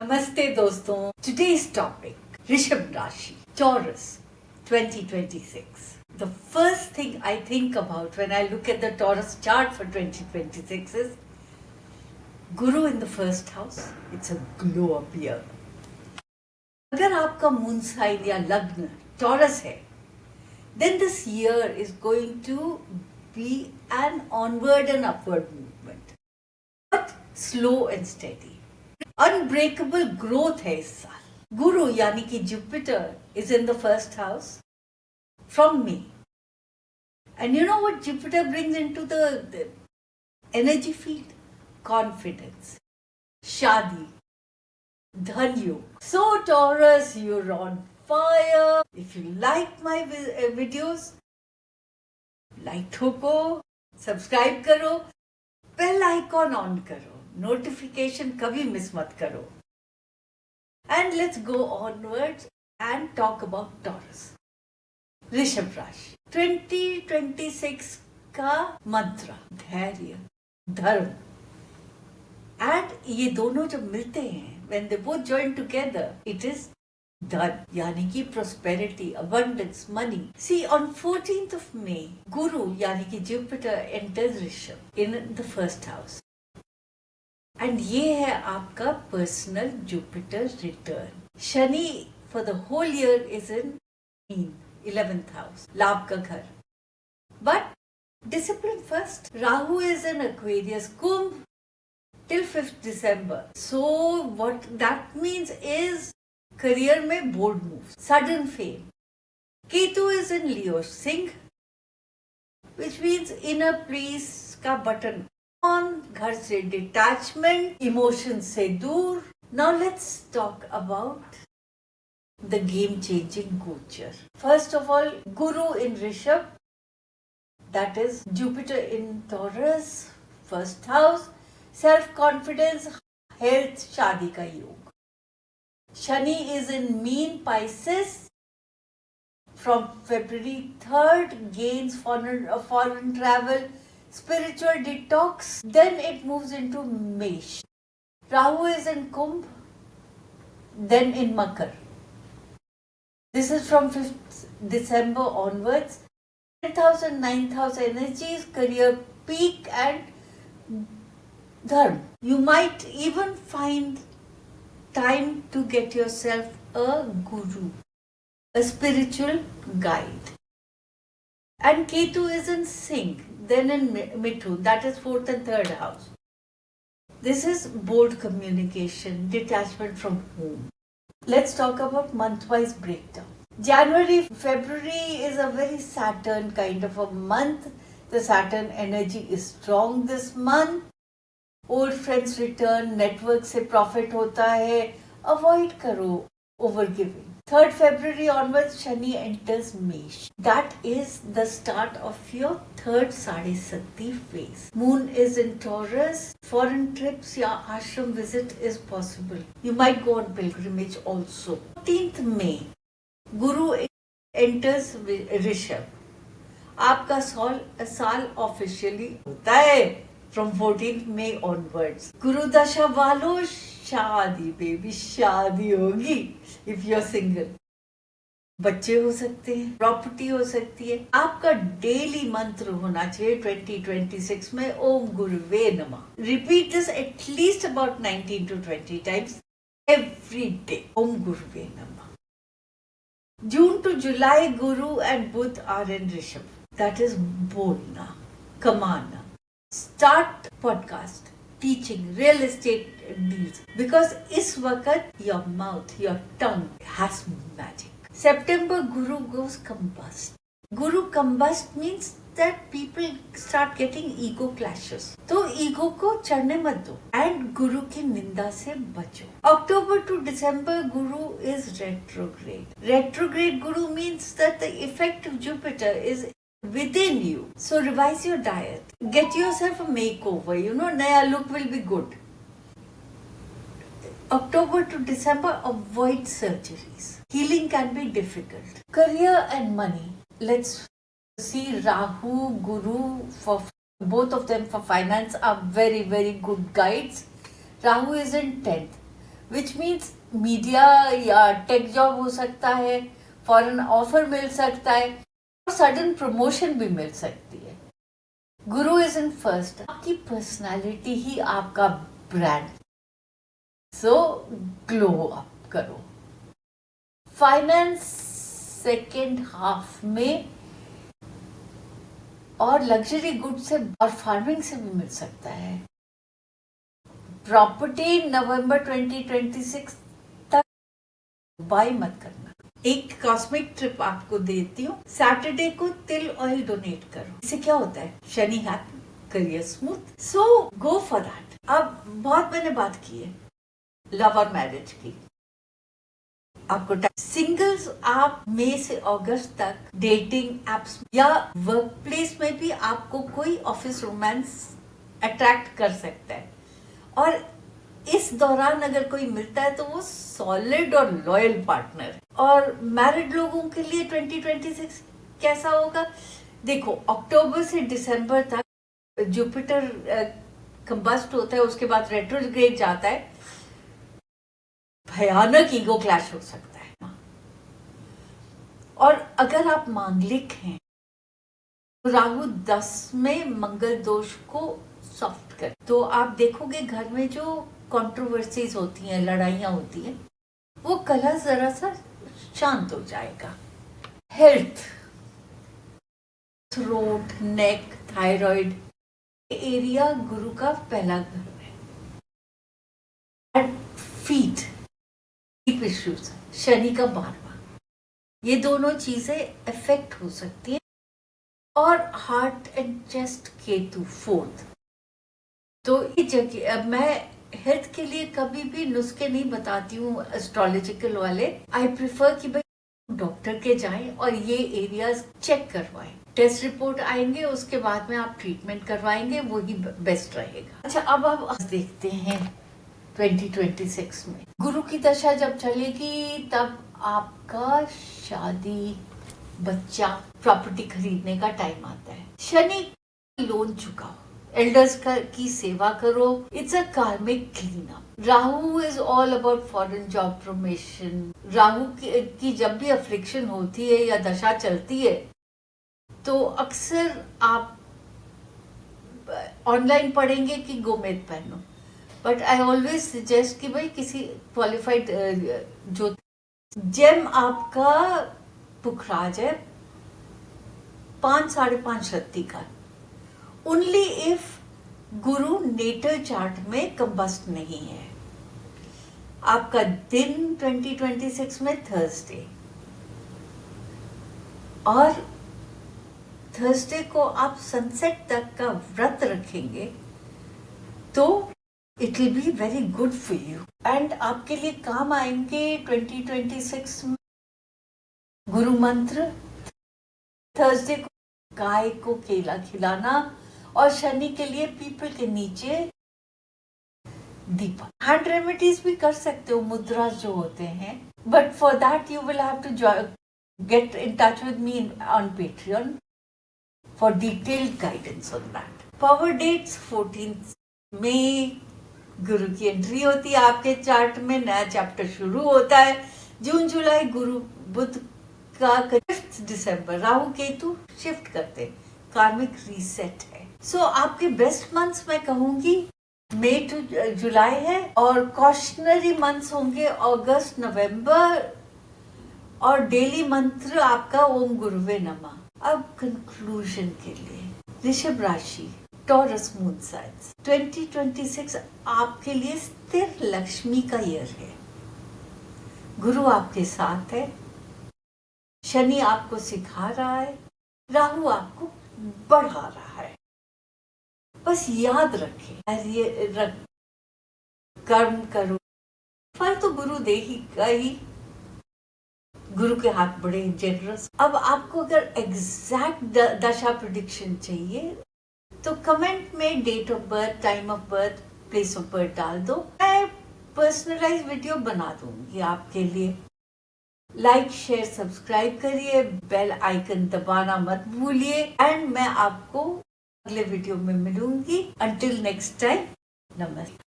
Namaste doston. Today's topic, Rishabh Rashi, Taurus, 2026. The first thing I think about when I look at the Taurus chart for 2026 is Guru in the first house. It's a glow up year. अगर आपका moon sign या लग्न taurus है, then this year is going to be an onward and upward movement, but slow and steady. Unbreakable growth है इस साल. गुरु यानी कि Jupiter is in the first house from me. And you know what Jupiter brings into the energy field? Confidence, शादी, धन योग. So Taurus, you're on fire. If you like my videos, like ठोको, subscribe करो, bell icon on करो, notification कभी miss मत करो. And let's go onwards and talk about Taurus. Rishabh राशि 2026 का मंत्र धैर्य, धर्म. एंड ये दोनों जब मिलते हैं, when they both join together, it is धन यानी कि prosperity, abundance, money. See, on 14th of May, Guru यानी कि Jupiter enters Rishabh in the first house. And ये है आपका personal Jupiter return. Shani for the whole year is in 11th house, लाभ का घर. But discipline first. Rahu is in Aquarius, Kumbh till 5th December. So what that means is career में bold move, sudden fame. Ketu is in Leo, Singh, which means inner peace का button on, घर से detachment, emotion से दूर. Now let's talk about the game changing गोचर. First of all, Guru in Rishabh, that is Jupiter in Taurus, first house, self confidence, health, शादी का योग. Shani is in Meen, Pisces. From February 3rd, gains foreign travel, spiritual detox. Then it moves into Mesh. Rahu is in Kumbh, then in Makar. This is from 5th December onwards. 10th house and 9th house energies, career peak and dharma. You might even find time to get yourself a guru, a spiritual guide. And Ketu is in Singh, then in Mithun, that is 4th and 3rd house. This is bold communication, detachment from home. Let's talk about month-wise breakdown. January, February is a very Saturn kind of a month. The Saturn energy is strong this month. Old friends return, network से profit होता है. Avoid करो overgiving. 3rd February onwards, Shani enters Mesh. That is the start of your third Sadhisati phase. Moon is in Taurus. Foreign trips या ashram visit is possible. You might go on pilgrimage also. 14th May, Guru enters Rishabh. आपका साल officially होता है from 14th May onwards. गुरु दशा वालों, शादी baby, शादी होगी. इफ यू आर सिंगल, बच्चे हो सकते हैं, प्रॉपर्टी हो सकती है. आपका डेली मंत्र होना चाहिए 2026 में ओम गुरुवे नमः. Repeat this at least about 19 to 20 times every day. ओम गुरुवे नमः. June to July, Guru and Buddha are in Rishabh. That is बोलना, कमाना. Start podcast, teaching, real estate deals, because इस वक्त your mouth, your tongue has magic. September, Guru goes combust. Guru combust means that people start getting ego clashes. तो ego को चढ़ने मत दो and गुरु की निंदा से बचो. October to December, Guru is retrograde. Retrograde Guru means that the effect of Jupiter is within you. So revise your diet. Get yourself a makeover. You know, naya look will be good. October to December, avoid surgeries. Healing can be difficult. Career and money. Let's see. Rahu, Guru, for both of them for finance are very, very good guides. Rahu is in 10th. Which means media या tech job हो सकता है, foreign offer मिल सकता है और sudden promotion भी मिल सकती है। गुरु इज इन फर्स्ट, आपकी पर्सनालिटी ही आपका ब्रांड, सो ग्लो अप करो। फाइनेंस सेकेंड हाफ में और लग्जरी गुड से और फार्मिंग से भी मिल सकता है। प्रॉपर्टी नवंबर 2026 तक बाय मत करना। एक कॉस्मिक ट्रिप आपको देती हूँ, सैटरडे को तिल ऑयल डोनेट करो। इससे क्या होता है? Shani happy, career smooth, so go for that. अब बहुत मैंने बात की है लव और मैरिज की। आपको सिंगल्स, आप मई से अगस्त तक डेटिंग एप्स या वर्क प्लेस में भी आपको कोई ऑफिस रोमांस अट्रैक्ट कर सकता है, और इस दौरान अगर कोई मिलता है तो वो सॉलिड और लॉयल पार्टनर। और मैरिड लोगों के लिए 2026 कैसा होगा? देखो, अक्टूबर से दिसंबर तक जुपिटर कंबस्ट होता है, उसके बाद रेट्रोग्रेड जाता है, भयानक ईगो क्लैश हो सकता है। और अगर आप मांगलिक हैं तो राहु 10 में मंगल दोष को सॉफ्ट कर, तो आप देखोगे घर में जो कंट्रोवर्सीज होती हैं, लड़ाइयां होती हैं, वो कलह जरा सा शांत हो जाएगा। हेल्थ, थ्रोट, नेक, थायराइड एरिया गुरु का पहला घर है। फीट इश्यूज, शनि का 12वां, ये दोनों चीजें इफेक्ट हो सकती हैं। और heart and chest Ketu 4th। तो ये जगह, अब मैं हेल्थ के लिए कभी भी नुस्खे नहीं बताती हूँ एस्ट्रोलॉजिकल वाले। आई प्रिफर कि भाई डॉक्टर के जाएं और ये एरियाज चेक करवाएं। टेस्ट रिपोर्ट आएंगे, उसके बाद में आप ट्रीटमेंट करवाएंगे, वही बेस्ट रहेगा। अच्छा, अब आप देखते हैं 2026 में गुरु की दशा जब चलेगी तब आपका शादी, बच्चा, प्रॉपर्टी खरीदने का टाइम आता है। शनि लोन चुकाओ, एल्डर्स की सेवा करो, इट्स अ कार्मिक clean up. Rahu is all about foreign job promotion. Rahu की जब भी अफ्लिक्शन होती है या दशा चलती है तो अक्सर आप ऑनलाइन पढ़ेंगे कि गोमेद पहनो, बट आई ऑलवेज सजेस्ट कि भाई किसी क्वालिफाइड जो जेम आपका पुखराज है 5-5.5 रत्ती का, only if Guru natal chart में कंबस्ट नहीं है। आपका दिन 2026 में थर्सडे, और थर्सडे को आप सनसेट तक का व्रत रखेंगे तो it will be very good for you and आपके लिए काम आएंगे 2026 में गुरु मंत्र। थर्सडे को गाय को केला खिलाना, और शनि के लिए पीपल के नीचे दीपक। हैंड रेमेडीज भी कर सकते हो, मुद्रा जो होते हैं, but for that you will have to get in touch with me on Patreon for detailed guidance on that. Power dates 14th May, गुरु की एंट्री होती है आपके चार्ट में, नया चैप्टर शुरू होता है। जून जुलाई गुरु बुध का 5 दिसंबर राहु केतु शिफ्ट करते, कार्मिक रीसेट है। सो आपके बेस्ट मंथ्स मैं कहूंगी मई टू जुलाई है, और कॉशनरी मंथ्स होंगे अगस्त नवंबर, और डेली मंत्र आपका ओम गुरुवे नमः। अब कंक्लूजन के लिए ऋषभ राशि, टॉरस मून साइंस, 2026 आपके लिए स्थिर लक्ष्मी का ईयर है। गुरु आपके साथ है, शनि आपको सिखा रहा है, राहु आपको बढ़ा रहा है। बस याद रखें, कर्म करो, फल तो गुरु देगा ही। गुरु के हाथ बड़े जेनरस। अब आपको अगर एग्जैक्ट दशा प्रिडिक्शन चाहिए तो कमेंट में date of birth, time of birth, place of birth डाल दो, मैं पर्सनलाइज वीडियो बना दूंगी आपके लिए। लाइक, शेयर, सब्सक्राइब करिए, बेल आइकन दबाना मत भूलिए, एंड मैं आपको अगले वीडियो में मिलूंगी। अंटिल नेक्स्ट टाइम, नमस्ते।